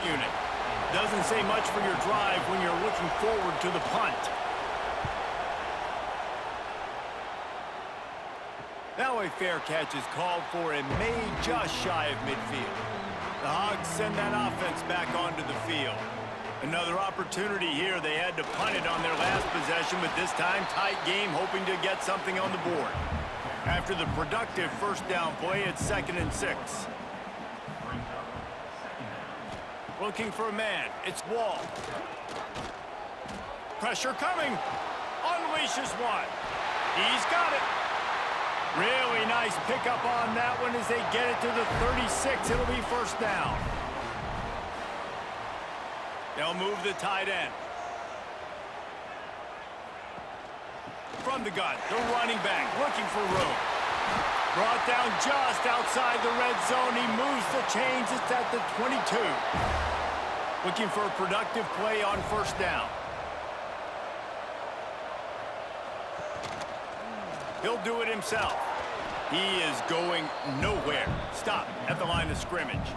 unit. Doesn't say much for your drive when you're looking forward to the punt. Now a fair catch is called for and made just shy of midfield. The Hogs send that offense back onto the field. Another opportunity here. They had to punt it on their last possession, but this time tight game, hoping to get something on the board. After the productive first down play, it's 2nd and 6. Looking for a man. It's Wall. Pressure coming. Unleashes one. He's got it. Really nice pickup on that one as they get it to the 36. It'll be first down. They'll move the tight end. From the gun, the running back looking for room. Brought down just outside the red zone. He moves the chains. It's at the 22. Looking for a productive play on first down. He'll do it himself. He is going nowhere. Stop at the line of scrimmage.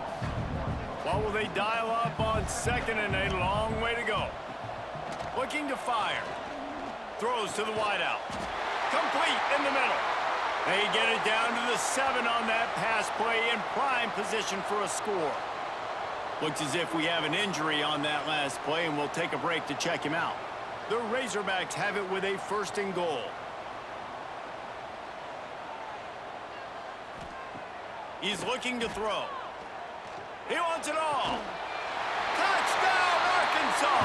What will they dial up on 2nd and a long way to go? Looking to fire. Throws to the wideout. Complete in the middle. They get it down to the 7 on that pass play in prime position for a score. Looks as if we have an injury on that last play, and we'll take a break to check him out. The Razorbacks have it with a 1st and goal. He's looking to throw. He wants it all. Touchdown, Arkansas!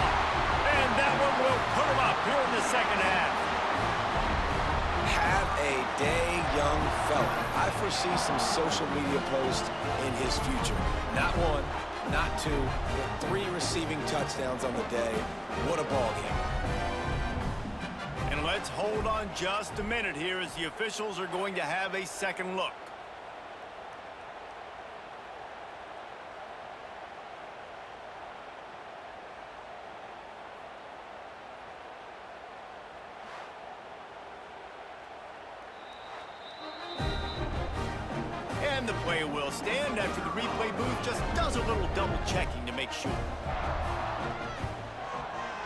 And that one will put him up here in the 2nd half. Have a day, young fella. I foresee some social media posts in his future. Not 1, not 2, but 3 receiving touchdowns on the day. What a ball game. And let's hold on just a minute here as the officials are going to have a second look. And the play will stand after the replay booth just does a little double checking to make sure.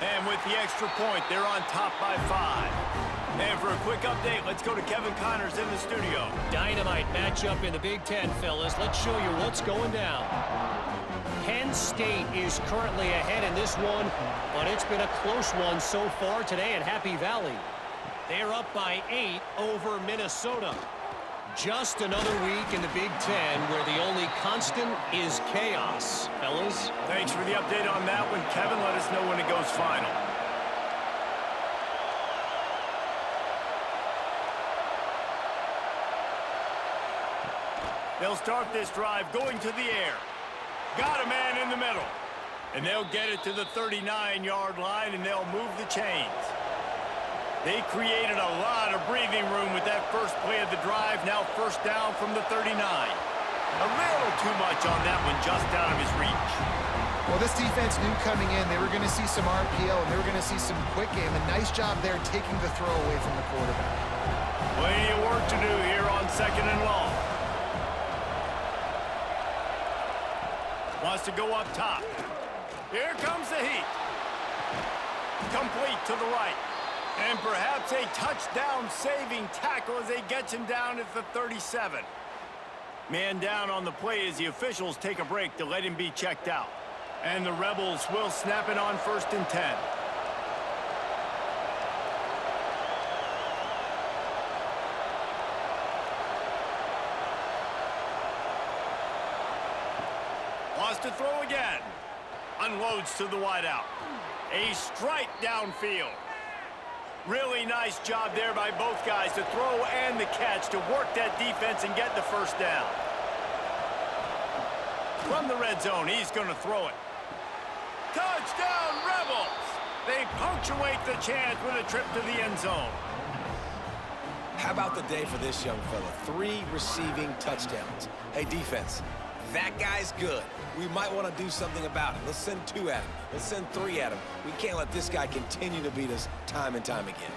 And with the extra point, they're on top by 5. And for a quick update, let's go to Kevin Connors in the studio. Dynamite matchup in the Big Ten, fellas. Let's show you what's going down. Penn State is currently ahead in this one, but it's been a close one so far today at Happy Valley. They're up by 8 over Minnesota. Just another week in the Big Ten where the only constant is chaos, fellas. Thanks for the update on that one, Kevin. Let us know when it goes final. They'll start this drive going to the air. Got a man in the middle. And they'll get it to the 39-yard line, and they'll move the chains. They created a lot of breathing room with that first play of the drive. Now first down from the 39. A little too much on that one, just out of his reach. Well, this defense knew coming in they were going to see some RPO and they were going to see some quick game. A nice job there taking the throw away from the quarterback. Plenty of work to do here on 2nd and long. Wants to go up top. Here comes the heat. Complete to the right. And perhaps a touchdown-saving tackle as they get him down at the 37. Man down on the play as the officials take a break to let him be checked out. And the Rebels will snap it on 1st and 10. Wants to throw again. Unloads to the wideout. A strike downfield. Really nice job there by both guys to throw and the catch to work that defense and get the first down. From the red zone, he's going to throw it. Touchdown, Rebels! They punctuate the chance with a trip to the end zone. How about the day for this young fella? 3 receiving touchdowns. Hey, defense, that guy's good. We might want to do something about it. Let's send 2 at him. Let's send 3 at him. We can't let this guy continue to beat us time and time again.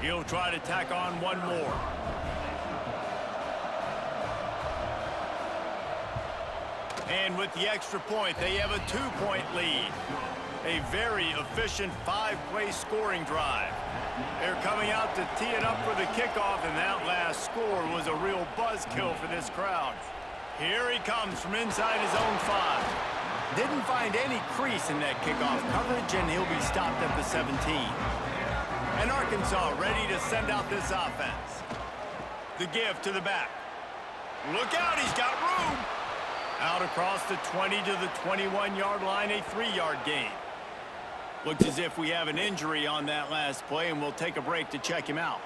He'll try to tack on one more. And with the extra point, they have a 2-point lead. A very efficient 5-play scoring drive. They're coming out to tee it up for the kickoff, and that last score was a real buzzkill for this crowd. Here he comes from inside his own 5. Didn't find any crease in that kickoff coverage, and he'll be stopped at the 17. And Arkansas ready to send out this offense. The give to the back. Look out, he's got room. Out across the 20 to the 21-yard line, a 3-yard gain. Looks as if we have an injury on that last play, and we'll take a break to check him out.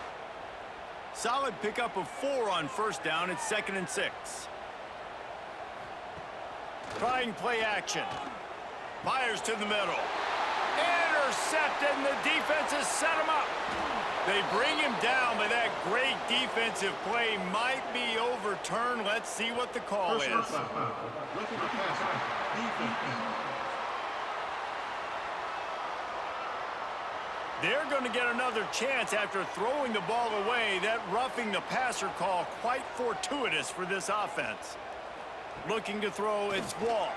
Solid pickup of 4 on first down. It's 2nd and 6. Trying play action. Fires to the middle. Intercepted, and the defense has set him up. They bring him down, but that great defensive play might be overturned. Let's see what the call is. They're going to get another chance after throwing the ball away. That roughing the passer call quite fortuitous for this offense. Looking to throw, it's Wall.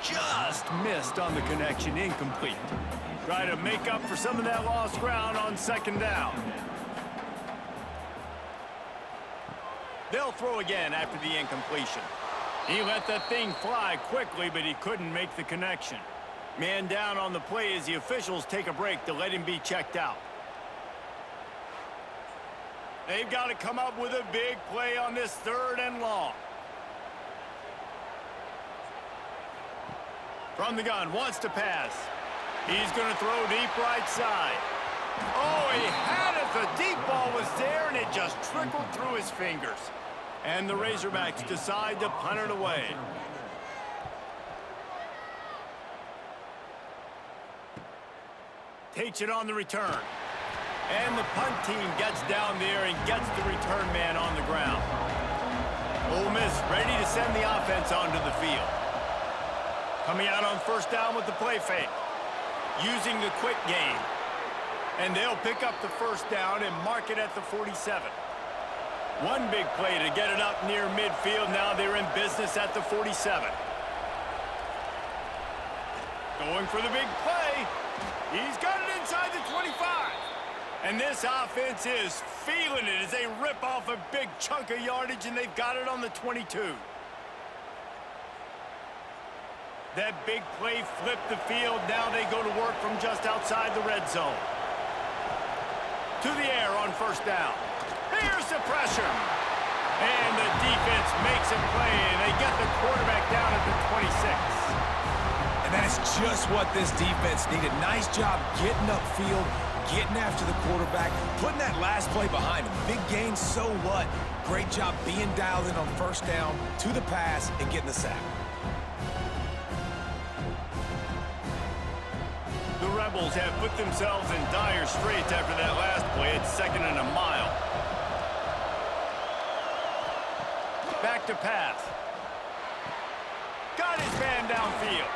Just missed on the connection, incomplete. Try to make up for some of that lost ground on 2nd down. They'll throw again after the incompletion. He let that thing fly quickly, but he couldn't make the connection. Man down on the play as the officials take a break to let him be checked out. They've got to come up with a big play on this 3rd and long. From the gun, wants to pass. He's going to throw deep right side. Oh, he had it. The deep ball was there, and it just trickled through his fingers. And the Razorbacks decide to punt it away. Takes it on the return. And the punt team gets down there and gets the return man on the ground. Ole Miss ready to send the offense onto the field. Coming out on first down with the play fake. Using the quick game. And they'll pick up the first down and mark it at the 47. One big play to get it up near midfield. Now they're in business at the 47. Going for the big play. He's got it inside the 25. And this offense is feeling it as they rip off a big chunk of yardage, and they've got it on the 22. That big play flipped the field. Now they go to work from just outside the red zone. To the air on first down. Here's the pressure. And the defense makes a play, and they get the quarterback down at the 26. And that is just what this defense needed. Nice job getting upfield, getting after the quarterback, putting that last play behind him. Big gain, so what? Great job being dialed in on first down, to the pass, and getting the sack. The Rebels have put themselves in dire straits after that last play. It's 2nd and a mile. Back to pass. Got his man downfield.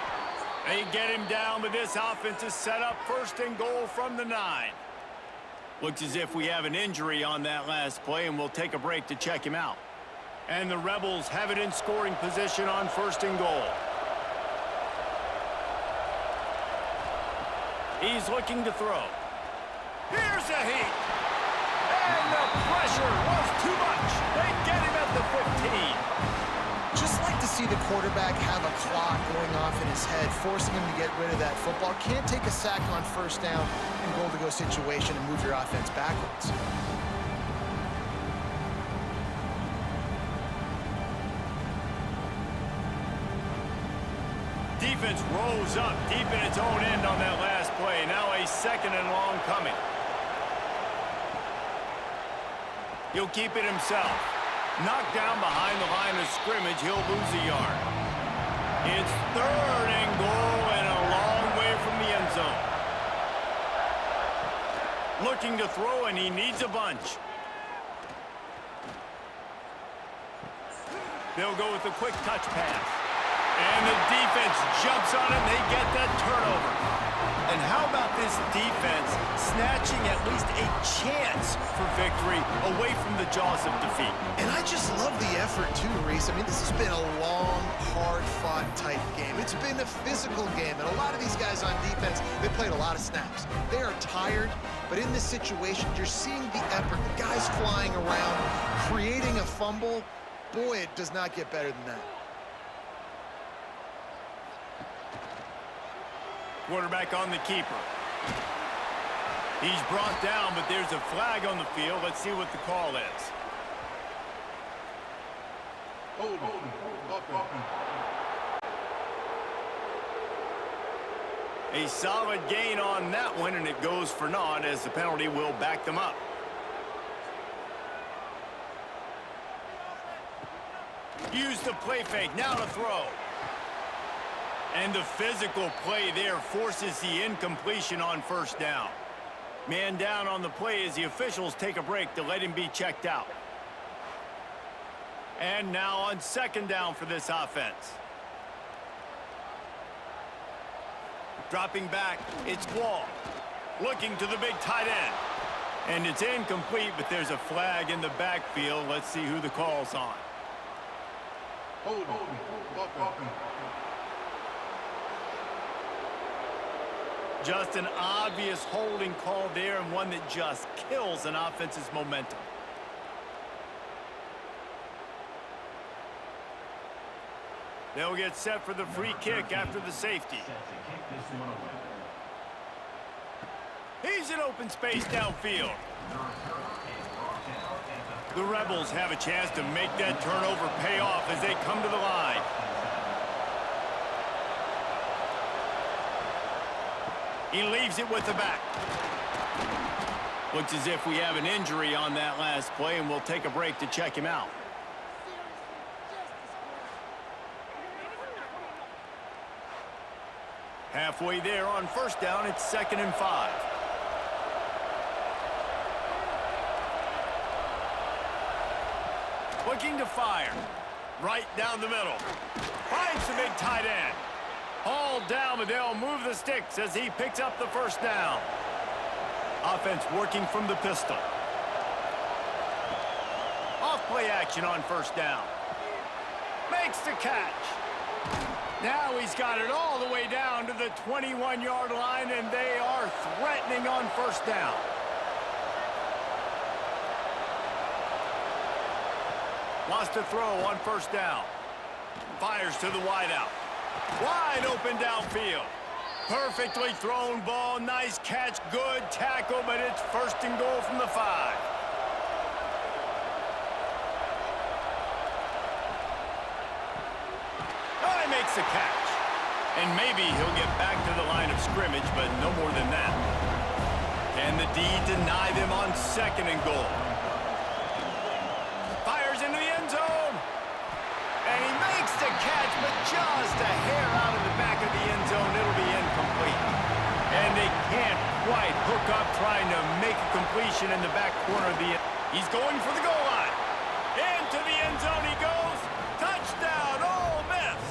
They get him down, but this offense is set up 1st and goal from the 9. Looks as if we have an injury on that last play, and we'll take a break to check him out. And the Rebels have it in scoring position on 1st and goal. He's looking to throw. Here's a heat. And the pressure was too much. They get him at the 15. Just like to see the quarterback have a clock going off in his head, forcing him to get rid of that football. Can't take a sack on first down in goal-to-go situation and move your offense backwards. Defense rolls up deep in its own end on that last play. Now a 2nd and long coming. He'll keep it himself. Knocked down behind the line of scrimmage, he'll lose a yard. It's 3rd and goal and a long way from the end zone. Looking to throw, and he needs a bunch. They'll go with a quick touch pass. And the defense jumps on it, and they get that turnover. And how about this defense snatching at least a chance for victory away from the jaws of defeat? And I just love the effort too, Reese. I mean, this has been a long, hard-fought type game. It's been a physical game, and a lot of these guys on defense, they played a lot of snaps. They are tired, but in this situation, you're seeing the effort. The guys flying around, creating a fumble. Boy, it does not get better than that. Quarterback on the keeper. He's brought down, but there's a flag on the field. Let's see what the call is. A solid gain on that one, and it goes for naught as the penalty will back them up. Use the play fake, now to throw. And the physical play there forces the incompletion on first down. Man down on the play as the officials take a break to let him be checked out. And now on second down for this offense. Dropping back, it's Wall. Looking to the big tight end. And it's incomplete, but there's a flag in the backfield. Let's see who the call's on. Just an obvious holding call there, and one that just kills an offense's momentum. They'll get set for the free kick after the safety. He's in open space downfield. The Rebels have a chance to make that turnover pay off as they come to the line. He leaves it with the back. Looks as if we have an injury on that last play, and we'll take a break to check him out. Halfway there on first down, it's 2nd and 5. Looking to fire. Right down the middle. Finds the big tight end. Hauled down, but they'll move the sticks as he picks up the first down. Offense working from the pistol. Off play action on first down. Makes the catch. Now he's got it all the way down to the 21-yard line, and they are threatening on first down. Wants to throw on first down. Fires to the wideout. Wide open downfield. Perfectly thrown ball. Nice catch. Good tackle, but it's 1st and goal from the 5. Oh, he makes the catch. And maybe he'll get back to the line of scrimmage, but no more than that. Can the D deny them on 2nd and goal? Fires into the end zone. And he makes the catch, but just a hair out of the back of the end zone. It'll be incomplete. And they can't quite hook up trying to make a completion in the back corner of the end. He's going for the goal line. Into the end zone he goes. Touchdown, Ole Miss.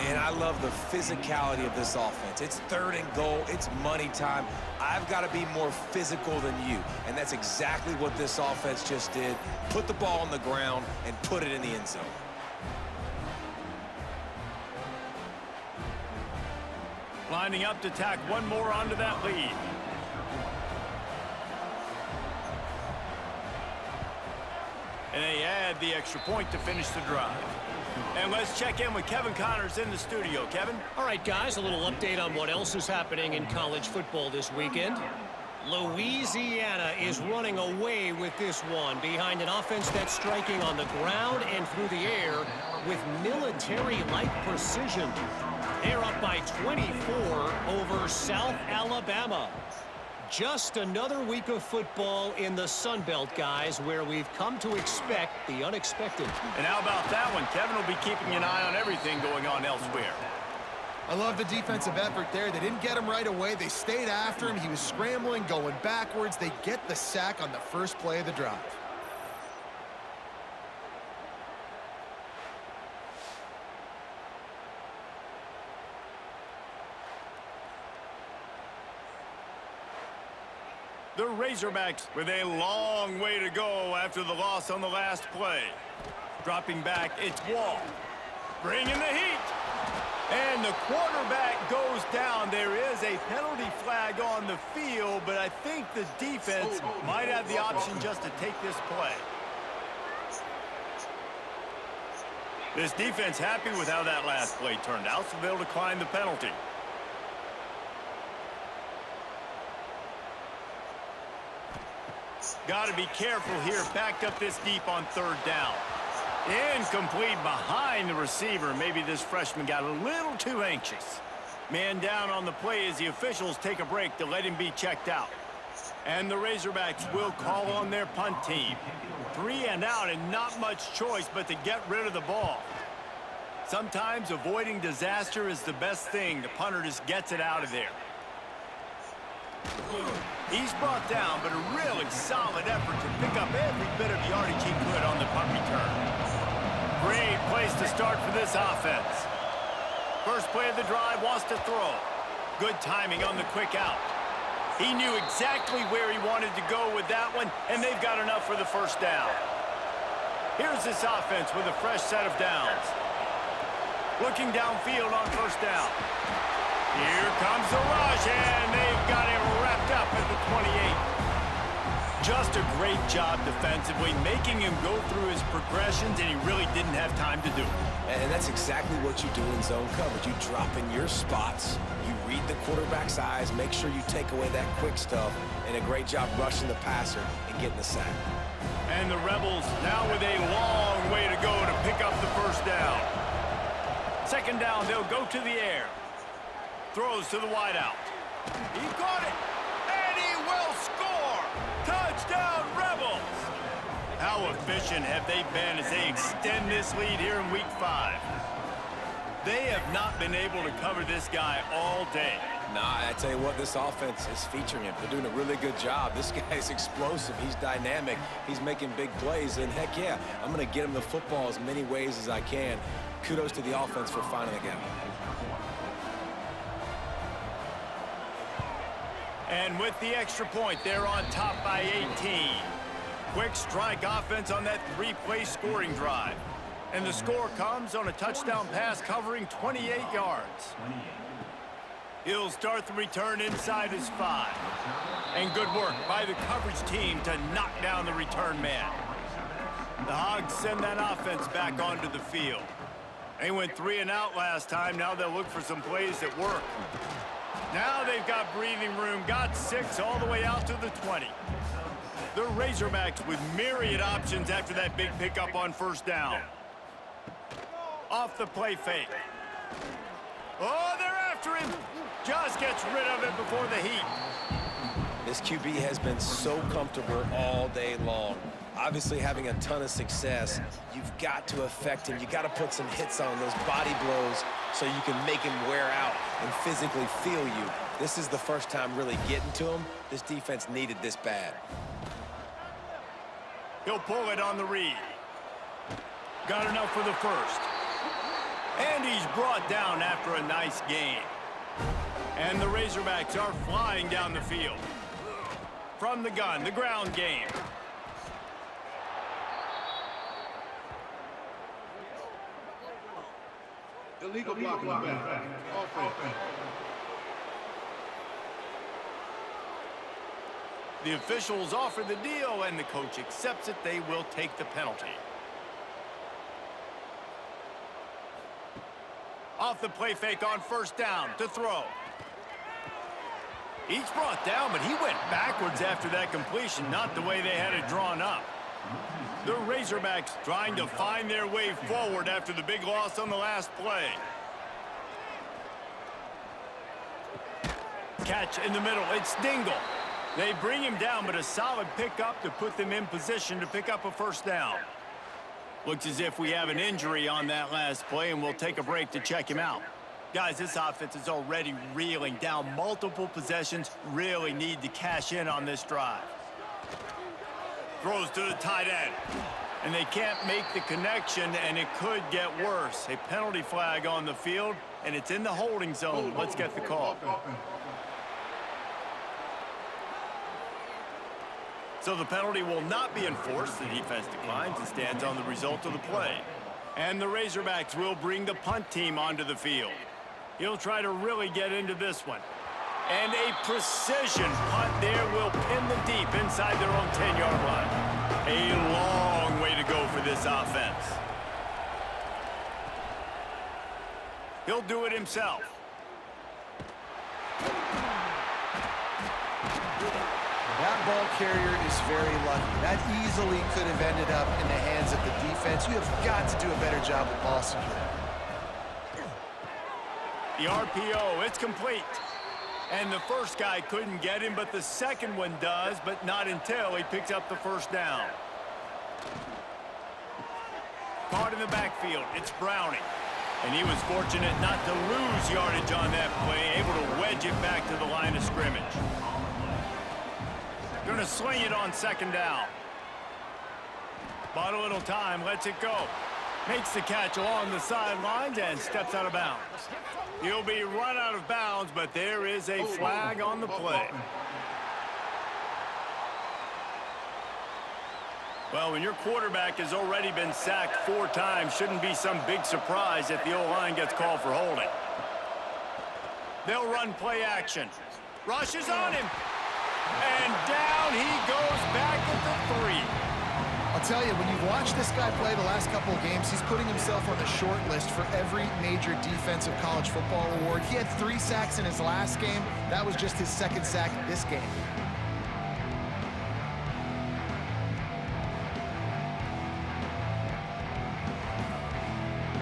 And I love the physicality of this offense. It's 3rd and goal. It's money time. I've got to be more physical than you. And that's exactly what this offense just did. Put the ball on the ground and put it in the end zone. Lining up to tack one more onto that lead. And they add the extra point to finish the drive. And let's check in with Kevin Connors in the studio. Kevin? All right, guys, a little update on what else is happening in college football this weekend. Louisiana is running away with this one behind an offense that's striking on the ground and through the air with military-like precision. They're up by 24 over South Alabama. Just another week of football in the Sun Belt, guys, where we've come to expect the unexpected. And how about that one? Kevin will be keeping an eye on everything going on elsewhere. I love the defensive effort there. They didn't get him right away. They stayed after him. He was scrambling, going backwards. They get the sack on the first play of the drive. The Razorbacks with a long way to go after the loss on the last play. Dropping back, it's Wall. Bringing the heat. And the quarterback goes down. There is a penalty flag on the field, but I think the defense might have the option just to take this play. This defense happy with how that last play turned out, so they'll decline the penalty. Got to be careful here. Backed up this deep on third down. Incomplete behind the receiver. Maybe this freshman got a little too anxious. Man down on the play as the officials take a break to let him be checked out. And the Razorbacks will call on their punt team. 3 and out and not much choice but to get rid of the ball. Sometimes avoiding disaster is the best thing. The punter just gets it out of there. He's brought down, but a really solid effort to pick up every bit of yardage he could on the punt return. Great place to start for this offense. First play of the drive, wants to throw. Good timing on the quick out. He knew exactly where he wanted to go with that one, and they've got enough for the first down. Here's this offense with a fresh set of downs. Looking downfield on first down. Here comes the rush, and they've got it wrapped up at the 28. Just a great job defensively, making him go through his progressions, and he really didn't have time to do it. And that's exactly what you do in zone coverage. You drop in your spots, you read the quarterback's eyes, make sure you take away that quick stuff, and a great job rushing the passer and getting the sack. And the Rebels now with a long way to go to pick up the first down. Second down, they'll go to the air. Throws to the wideout. He caught it, and he will score! Touchdown, Rebels! How efficient have they been as they extend this lead here in Week 5? They have not been able to cover this guy all day. Nah, I tell you what, this offense is featuring him. They're doing a really good job. This guy's explosive. He's dynamic. He's making big plays, and heck yeah, I'm going to get him the football as many ways as I can. Kudos to the offense for finding the gap. And with the extra point, they're on top by 18. Quick strike offense on that 3-play scoring drive. And the score comes on a touchdown pass covering 28 yards. He'll start the return inside his 5. And good work by the coverage team to knock down the return man. The Hogs send that offense back onto the field. They went 3 and out last time. Now they'll look for some plays that work. Now they've got breathing room, got 6 all the way out to the 20. The Razorbacks with myriad options after that big pickup on first down. Off the play fake. Oh, they're after him. Just gets rid of it before the heat. This QB has been so comfortable all day long. Obviously having a ton of success. You've got to affect him. You got to put some hits on those body blows so you can make him wear out and physically feel you. This is the first time really getting to him. This defense needed this bad. He'll pull it on the read. Got enough for the first. And he's brought down after a nice game. And the Razorbacks are flying down the field. From the gun, the ground game. Illegal blocking the back. Offense. The officials offer the deal, and the coach accepts it. They will take the penalty. Off the play fake on first down to throw. He's brought down, but he went backwards after that completion, not the way they had it drawn up. The Razorbacks trying to find their way forward after the big loss on the last play. Catch in the middle, it's Dingle. They bring him down, but a solid pickup to put them in position to pick up a first down. Looks as if we have an injury on that last play, and we'll take a break to check him out. Guys, this offense is already reeling down multiple possessions. Really need to cash in on this drive. Throws to the tight end. And they can't make the connection, and it could get worse. A penalty flag on the field, and it's in the holding zone. Let's get the call. So the penalty will not be enforced. The defense declines and stands on the result of the play. And the Razorbacks will bring the punt team onto the field. He'll try to really get into this one. And a precision punt there will pin them deep inside their own 10-yard line. A long way to go for this offense. He'll do it himself. That ball carrier is very lucky. That easily could have ended up in the hands of the defense. You have got to do a better job with ball security. The RPO, it's complete. And the first guy couldn't get him, but the second one does, but not until he picks up the first down. Caught in the backfield, it's Browning. And he was fortunate not to lose yardage on that play, able to wedge it back to the line of scrimmage. Gonna sling it on second down. Bought a little time, lets it go. Makes the catch along the sidelines and steps out of bounds. He'll be run out of bounds, but there is a flag on the play. Well, when your quarterback has already been sacked 4 times, shouldn't be some big surprise if the O-line gets called for holding. They'll run play action. Rush is on him. And down he goes back at the 3. I'll tell you, when you've watched this guy play the last couple of games, he's putting himself on the short list for every major defensive college football award. He had 3 sacks in his last game. That was just his 2nd sack this game.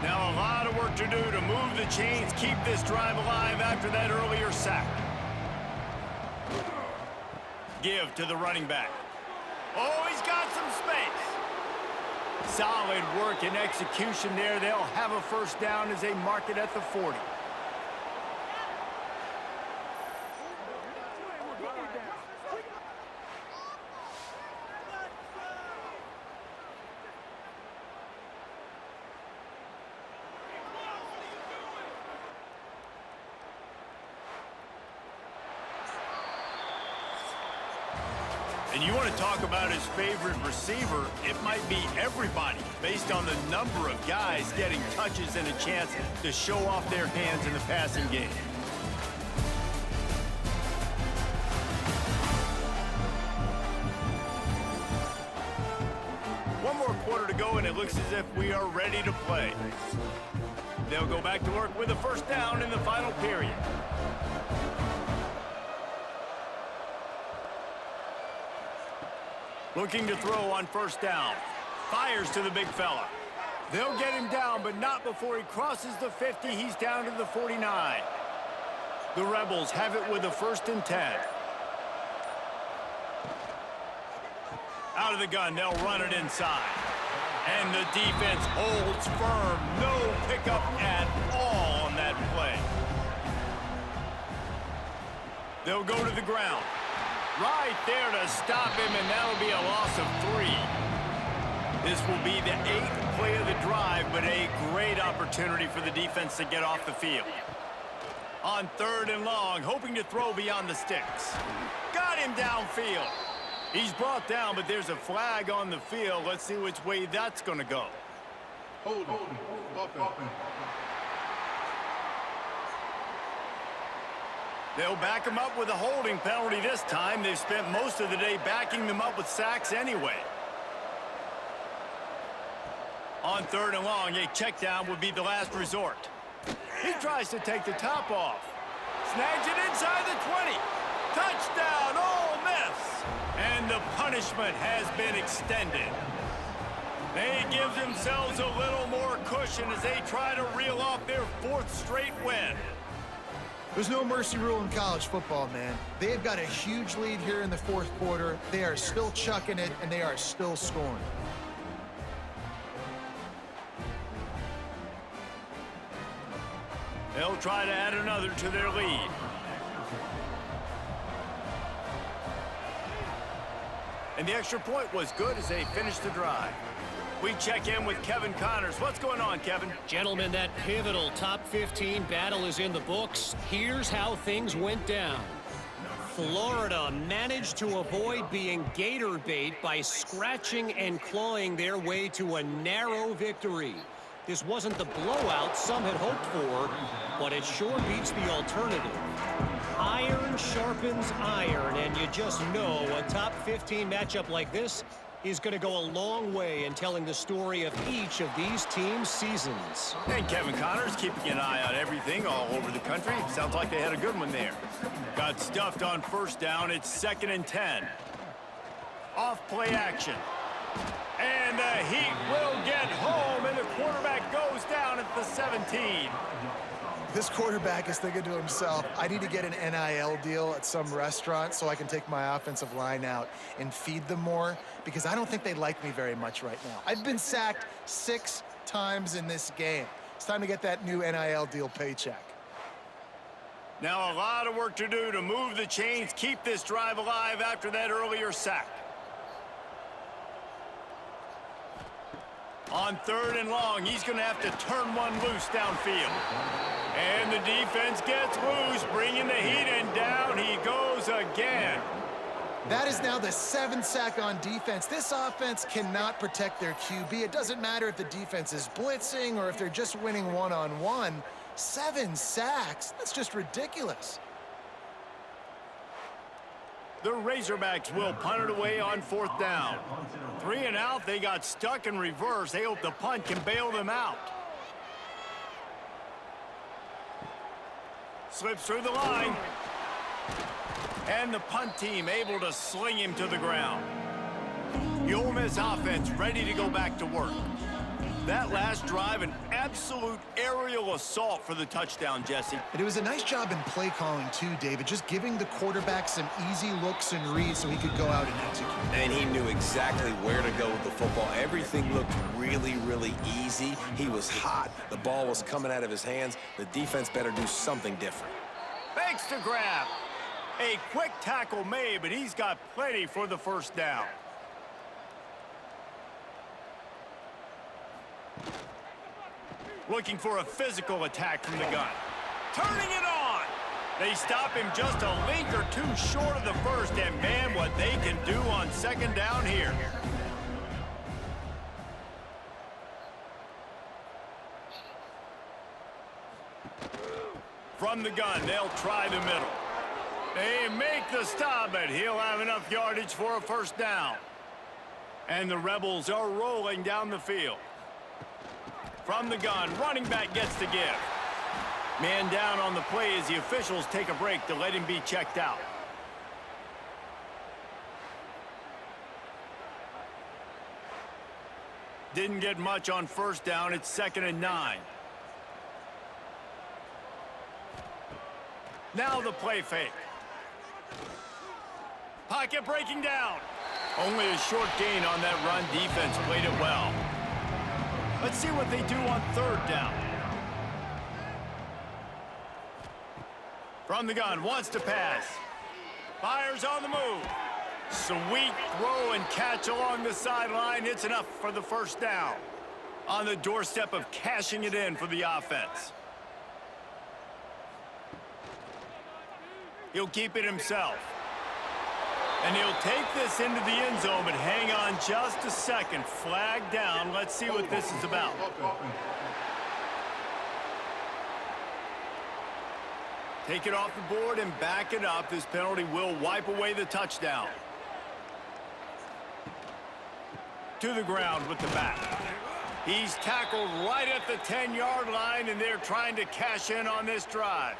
Now a lot of work to do to move the chains, keep this drive alive after that earlier sack. Give to the running back. Oh, he's got some space. Solid work and execution there. They'll have a first down as they mark it at the 40. And you want to talk about his favorite receiver, it might be everybody, based on the number of guys getting touches and a chance to show off their hands in the passing game. One more quarter to go, and it looks as if we are ready to play. They'll go back to work with a first down in the final period. Looking to throw on first down. Fires to the big fella. They'll get him down, but not before he crosses the 50. He's down to the 49. The Rebels have it with a 1st and 10. Out of the gun, they'll run it inside. And the defense holds firm. No pickup at all on that play. They'll go to the ground. Right there to stop him, and that'll be a loss of 3. This will be the 8th play of the drive, but a great opportunity for the defense to get off the field. On 3rd and long, hoping to throw beyond the sticks. Got him downfield. He's brought down, but there's a flag on the field. Let's see which way that's going to go. Hold on. Offense. They'll back him up with a holding penalty this time. They've spent most of the day backing them up with sacks anyway. On 3rd and long, a check down would be the last resort. He tries to take the top off. Snags it inside the 20. Touchdown, Ole Miss. And the punishment has been extended. They give themselves a little more cushion as they try to reel off their 4th straight win. There's no mercy rule in college football, man. They've got a huge lead here in the 4th quarter. They are still chucking it, and they are still scoring. They'll try to add another to their lead. And the extra point was good as they finished the drive. We check in with Kevin Connors. What's going on, Kevin? Gentlemen, that pivotal top 15 battle is in the books. Here's how things went down. Florida managed to avoid being gator bait by scratching and clawing their way to a narrow victory. This wasn't the blowout some had hoped for, but it sure beats the alternative. Iron sharpens iron, and you just know a top 15 matchup like this is going to go a long way in telling the story of each of these teams' seasons. And Kevin Connors keeping an eye on everything all over the country. Sounds like they had a good one there. Got stuffed on first down. It's 2nd and 10. Off play action. And the Heat will get home, and the quarterback goes down at the 17. This quarterback is thinking to himself, I need to get an NIL deal at some restaurant so I can take my offensive line out and feed them more, because I don't think they like me very much right now. I've been sacked 6 times in this game. It's time to get that new NIL deal paycheck. Now a lot of work to do to move the chains, keep this drive alive after that earlier sack. On 3rd and long, he's going to have to turn one loose downfield. And the defense gets loose, bringing the Heat, and down he goes again. That is now the 7th sack on defense. This offense cannot protect their QB. It doesn't matter if the defense is blitzing or if they're just winning one-on-one. 7 sacks? That's just ridiculous. The Razorbacks will punt it away on 4th down. 3 and out, they got stuck in reverse. They hope the punt can bail them out. Slips through the line. And the punt team able to sling him to the ground. The Ole Miss offense ready to go back to work. That last drive, an absolute aerial assault for the touchdown, Jesse. And it was a nice job in play calling too, David, just giving the quarterback some easy looks and reads so he could go out and execute. And he knew exactly where to go with the football. Everything looked really, really easy. He was hot. The ball was coming out of his hands. The defense better do something different. Fakes to grab. A quick tackle made, but he's got plenty for the first down. Looking for a physical attack from the gun. Turning it on. They stop him just a length or two short of the first, and man, what they can do on 2nd down here. From the gun, they'll try the middle. They make the stop, but he'll have enough yardage for a first down. And the Rebels are rolling down the field. From the gun, running back gets the give. Man down on the play as the officials take a break to let him be checked out. Didn't get much on first down. It's 2nd and 9. Now the play fake. Pocket breaking down. Only a short gain on that run. Defense played it well. Let's see what they do on 3rd down. From the gun, wants to pass. Fires on the move. Sweet throw and catch along the sideline. It's enough for the first down. On the doorstep of cashing it in for the offense. He'll keep it himself. And he'll take this into the end zone, but hang on just a second. Flag down. Let's see what this is about. Take it off the board and back it up. This penalty will wipe away the touchdown. To the ground with the back. He's tackled right at the 10-yard line, and they're trying to cash in on this drive.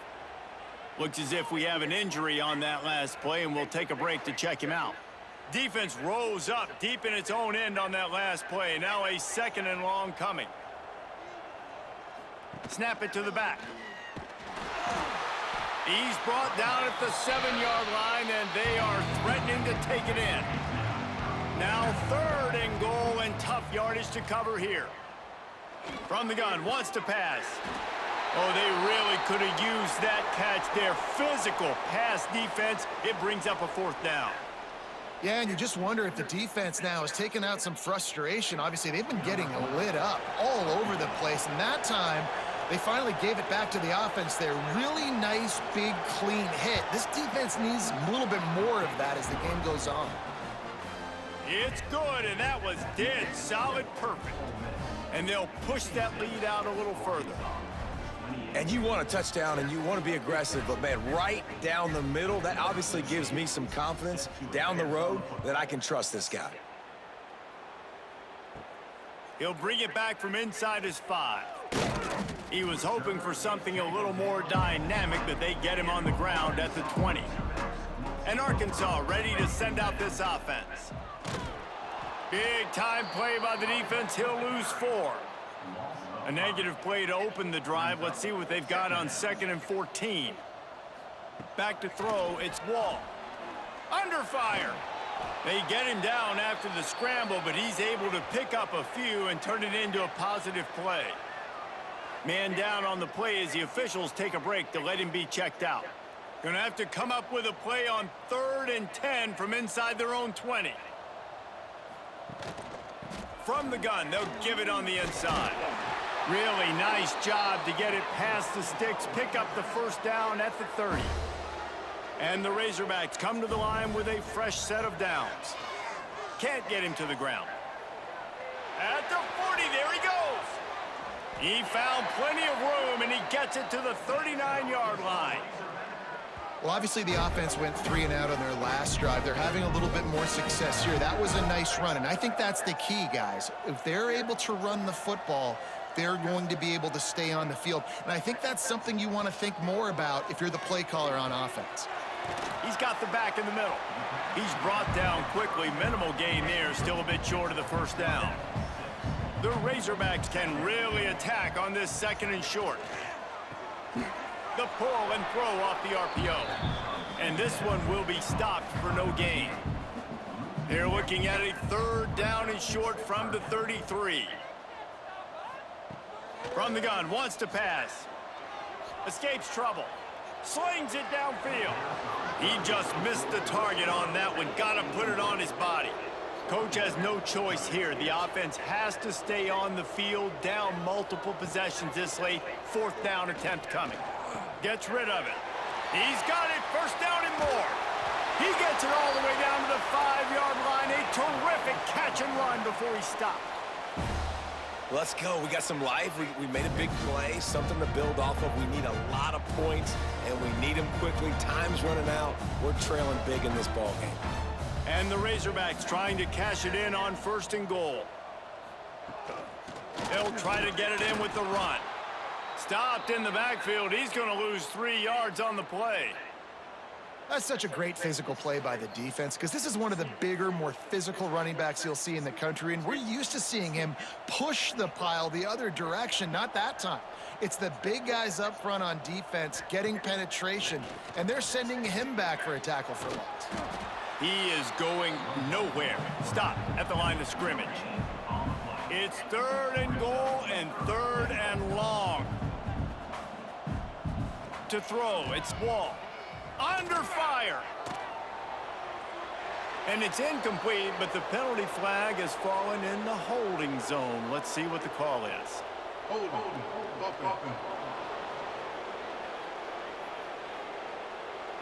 Looks as if we have an injury on that last play, and we'll take a break to check him out. Defense rose up deep in its own end on that last play. Now a 2nd and long coming. Snap it to the back. He's brought down at the 7-yard line, and they are threatening to take it in. Now 3rd and goal, and tough yardage to cover here. From the gun, wants to pass. Oh, they really could have used that catch there. Physical pass defense. It brings up a 4th down. Yeah, and you just wonder if the defense now has taken out some frustration. Obviously, they've been getting lit up all over the place, and that time They finally gave it back to the offense there. Really nice, big, clean hit. This defense needs a little bit more of that as the game goes on. It's good, and that was dead solid perfect. And they'll push that lead out a little further. And you want a touchdown, and you want to be aggressive, but, man, right down the middle, that obviously gives me some confidence down the road that I can trust this guy. He'll bring it back from inside his 5. He was hoping for something a little more dynamic, but they get him on the ground at the 20. And Arkansas ready to send out this offense. Big time play by the defense. He'll lose 4. A negative play to open the drive. Let's see what they've got on 2nd and 14. Back to throw. It's Wall. Under fire. They get him down after the scramble, but he's able to pick up a few and turn it into a positive play. Man down on the play as the officials take a break to let him be checked out. Gonna have to come up with a play on 3rd and 10 from inside their own 20. From the gun, they'll give it on the inside. Really nice job to get it past the sticks, pick up the first down at the 30. And the Razorbacks come to the line with a fresh set of downs. Can't get him to the ground. At the 40, there he goes. He found plenty of room, and he gets it to the 39-yard line. Well, obviously the offense went 3 and out on their last drive. They're having a little bit more success here. That was a nice run, and I think that's the key, guys. If they're able to run the football, they're going to be able to stay on the field. And I think that's something you want to think more about if you're the play caller on offense. He's got the back in the middle. He's brought down quickly. Minimal gain there, still a bit short of the first down. The Razorbacks can really attack on this 2nd and short. The pull and throw off the RPO. And this one will be stopped for no gain. They're looking at a 3rd down and short from the 33. From the gun, wants to pass. Escapes trouble. Slings it downfield. He just missed the target on that one. Got to put it on his body. Coach has no choice here. The offense has to stay on the field, down multiple possessions this late. 4th down attempt coming. Gets rid of it. He's got it. 1st down and more. He gets it all the way down to the 5-yard line. A terrific catch and run before he stopped. Let's go. We got some life. We made a big play, something to build off of. We need a lot of points, and we need them quickly. Time's running out. We're trailing big in this ball game. And the Razorbacks trying to cash it in on 1st and goal. They'll try to get it in with the run. Stopped in the backfield. He's going to lose 3 yards on the play. That's such a great physical play by the defense because this is one of the bigger, more physical running backs you'll see in the country, and we're used to seeing him push the pile the other direction. Not that time. It's the big guys up front on defense getting penetration, and they're sending him back for a tackle for loss. He is going nowhere. Stop at the line of scrimmage. It's 3rd and goal and 3rd and long. To throw, it's Wall. Under fire. And it's incomplete, but the penalty flag has fallen in the holding zone. Let's see what the call is. Holding. Offense.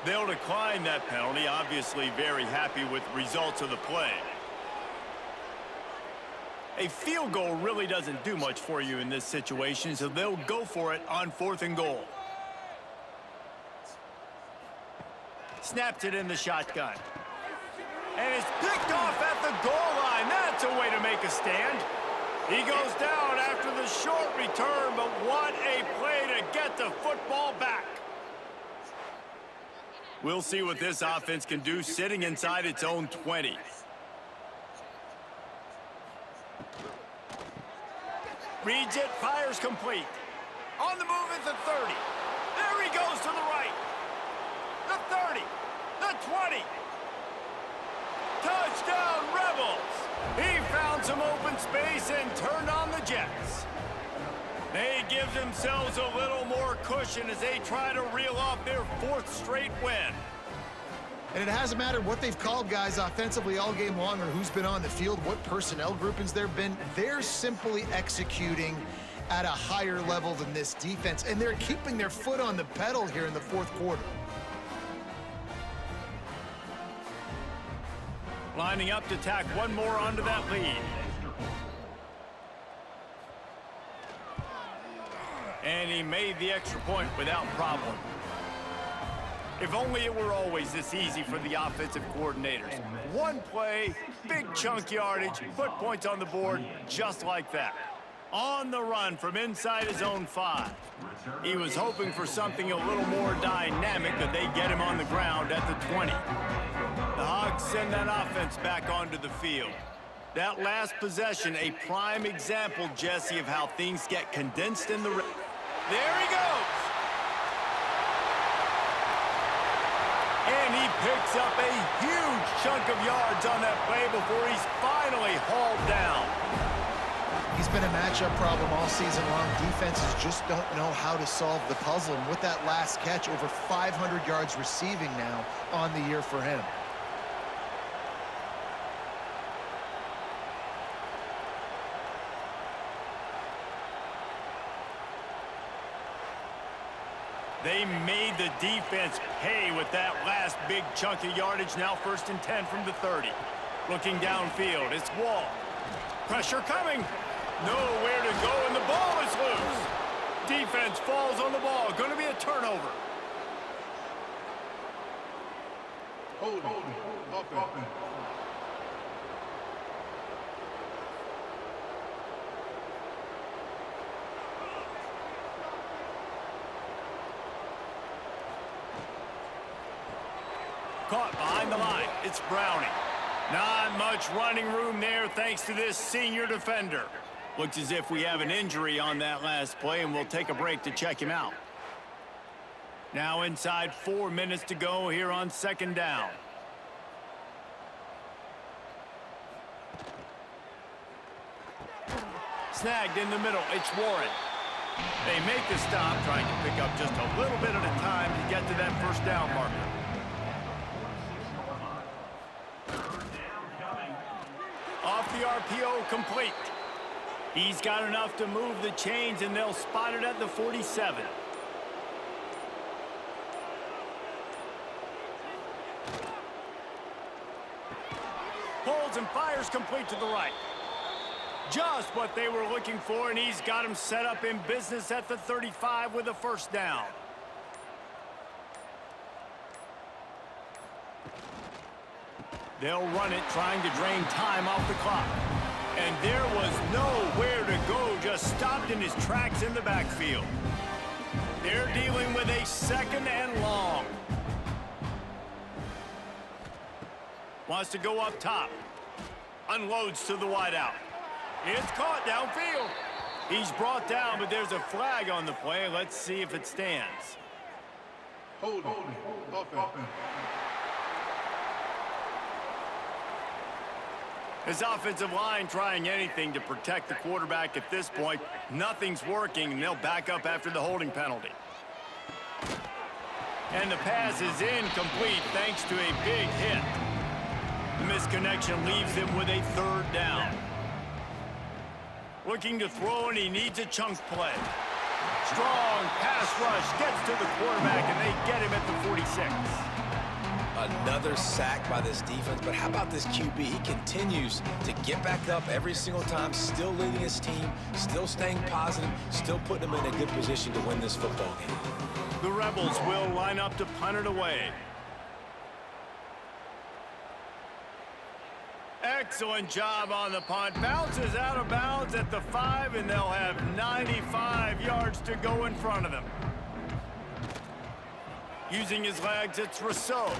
They'll decline that penalty, obviously very happy with the results of the play. A field goal really doesn't do much for you in this situation, so they'll go for it on 4th and goal. Snaps it in the shotgun. And it's picked off at the goal line. That's a way to make a stand. He goes down after the short return, but what a play to get the football back. We'll see what this offense can do sitting inside its own 20. Reads it, fires complete. On the move at the 30. There he goes to the right. The 30. The 20. Touchdown, Rebels. He found some open space and turned on the Jets. They give themselves a little more cushion as they try to reel off their 4th straight win. And it hasn't mattered what they've called guys offensively all game long or who's been on the field, what personnel groupings there have been. They're simply executing at a higher level than this defense, and they're keeping their foot on the pedal here in the fourth quarter. Lining up to tack one more onto that lead. And he made the extra point without problem. If only it were always this easy for the offensive coordinators. One play, big chunk yardage, put points on the board just like that. On the run from inside his own 5. He was hoping for something a little more dynamic, but they get him on the ground at the 20. The Hogs send that offense back onto the field. That last possession, a prime example, Jesse, of how things get condensed in the... There he goes! And he picks up a huge chunk of yards on that play before he's finally hauled down. He's been a matchup problem all season long. Defenses just don't know how to solve the puzzle. And with that last catch, over 500 yards receiving now on the year for him. They made the defense pay with that last big chunk of yardage. Now 1st and 10 from the 30. Looking downfield, it's Wall. Pressure coming. Nowhere to go, and the ball is loose. Defense falls on the ball. Going to be a turnover. Holding. Offense. Caught behind the line. It's Browning. Not much running room there thanks to this senior defender. Looks as if we have an injury on that last play, and we'll take a break to check him out. Now inside 4 minutes to go here on 2nd down. Snagged in the middle. It's Warren. They make the stop, trying to pick up just a little bit at a time to get to that 1st down marker. Off the RPO, complete. He's got enough to move the chains, and they'll spot it at the 47. Pulls and fires complete to the right. Just what they were looking for, and he's got him set up in business at the 35 with a 1st down. They'll run it, trying to drain time off the clock. And there was nowhere to go, just stopped in his tracks in the backfield. They're dealing with a 2nd and long. Wants to go up top. Unloads to the wideout. It's caught downfield. He's brought down, but there's a flag on the play. Let's see if it stands. Holding. Offense. His offensive line trying anything to protect the quarterback at this point. Nothing's working, and they'll back up after the holding penalty. And the pass is incomplete thanks to a big hit. The misconnection leaves him with a 3rd down. Looking to throw, and he needs a chunk play. Strong pass rush gets to the quarterback, and they get him at the 46. Another sack by this defense, but how about this QB? He continues to get back up every single time, still leading his team, still staying positive, still putting them in a good position to win this football game. The Rebels will line up to punt it away. Excellent job on the punt. Bounces out of bounds at the 5, and they'll have 95 yards to go in front of them. Using his legs, it's Rousseau.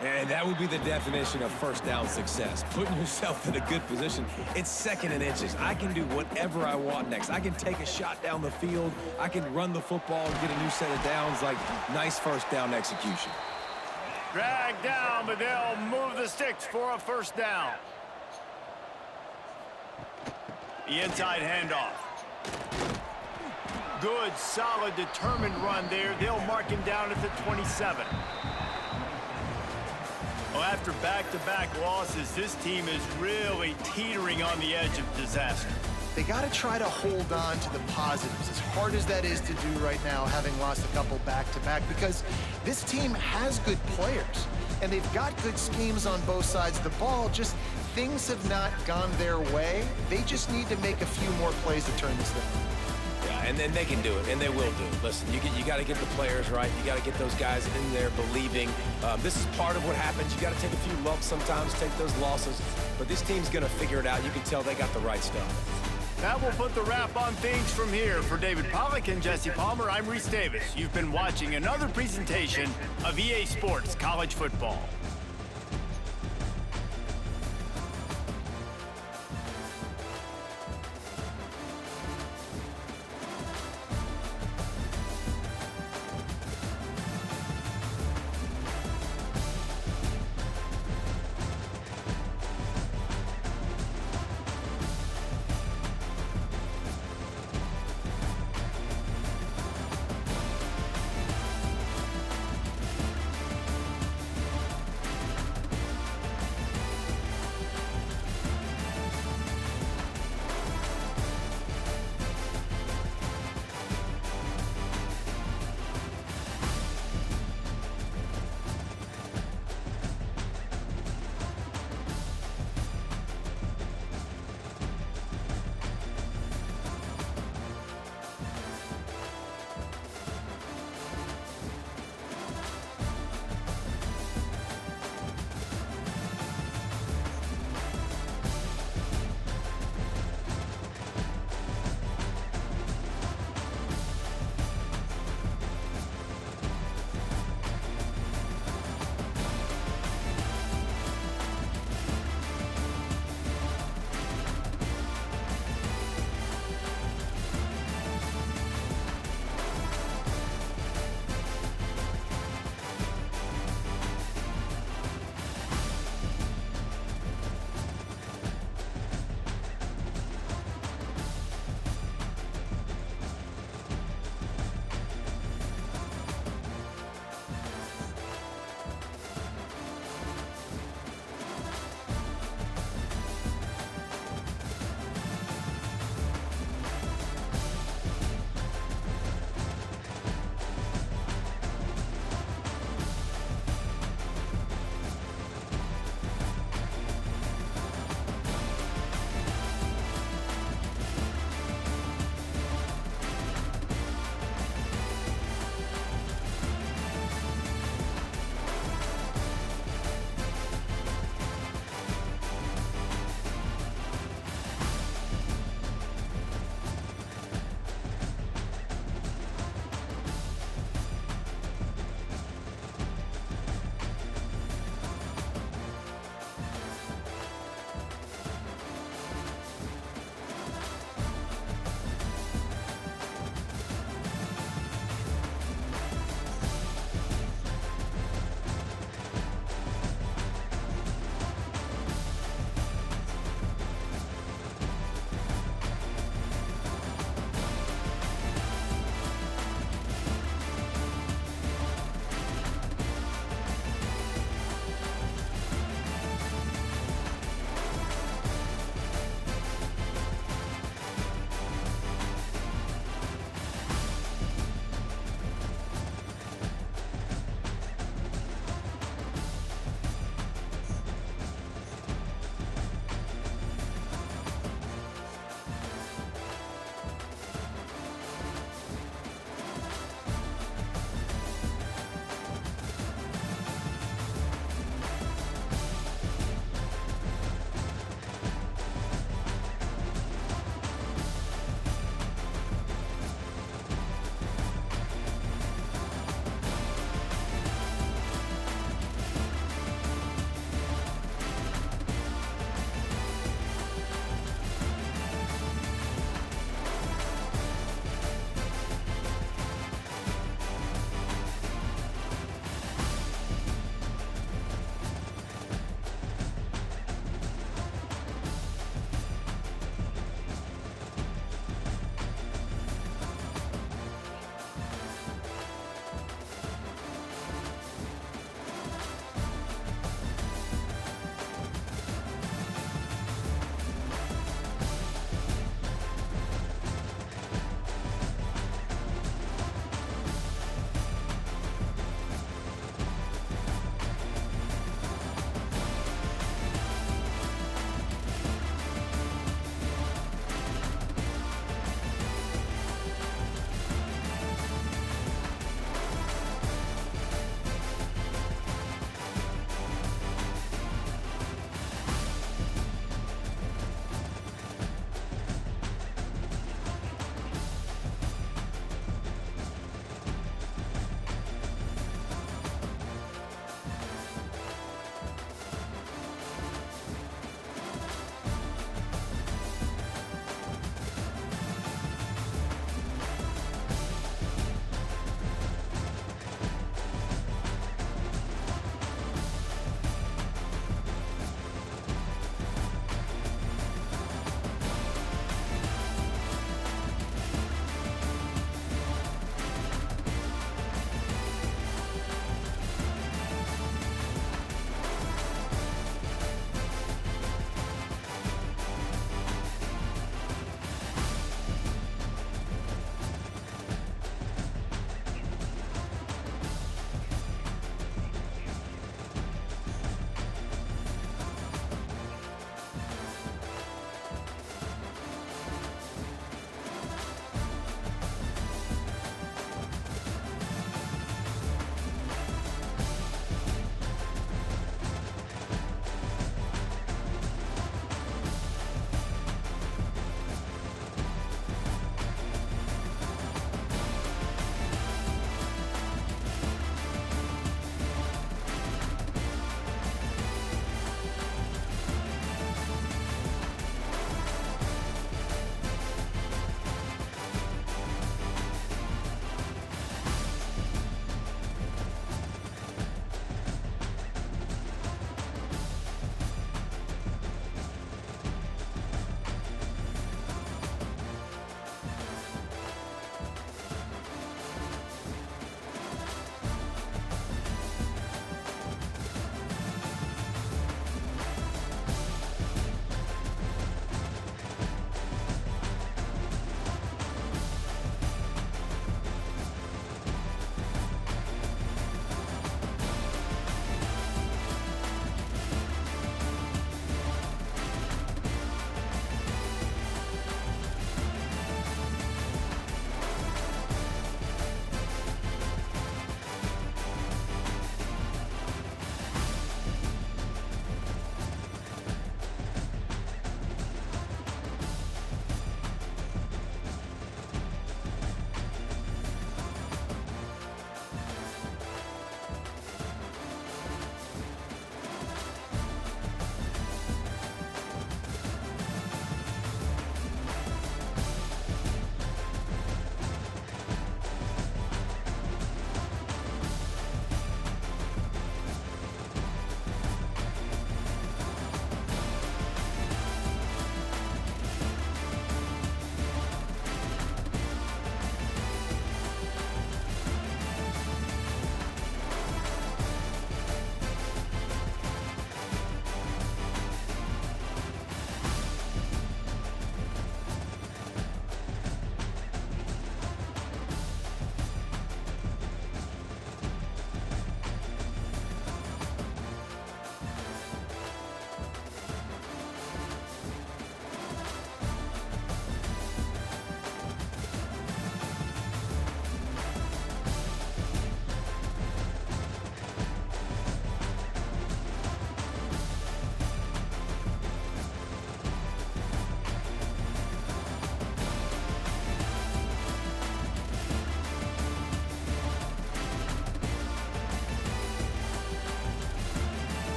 And that would be the definition of 1st down success. Putting yourself in a good position. It's 2nd and inches. I can do whatever I want next. I can take a shot down the field. I can run the football and get a new set of downs. Like, nice 1st down execution. Dragged down, but they'll move the sticks for a 1st down. The inside handoff. Good, solid, determined run there. They'll mark him down at the 27. Well, after back-to-back losses, this team is really teetering on the edge of disaster. they got to try to hold on to the positives, as hard as that is to do right now, having lost a couple back-to-back, because this team has good players, and they've got good schemes on both sides of the ball. Just things have not gone their way. They just need to make a few more plays to turn this thing. Yeah, and then they can do it, and they will do it. Listen, you got to get the players right. You got to get those guys in there believing. This is part of what happens. You got to take a few lumps sometimes, take those losses. But this team's going to figure it out. You can tell they got the right stuff. That will put the wrap on things from here. For David Pollack and Jesse Palmer, I'm Reese Davis. You've been watching another presentation of EA Sports College Football.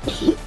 Heat.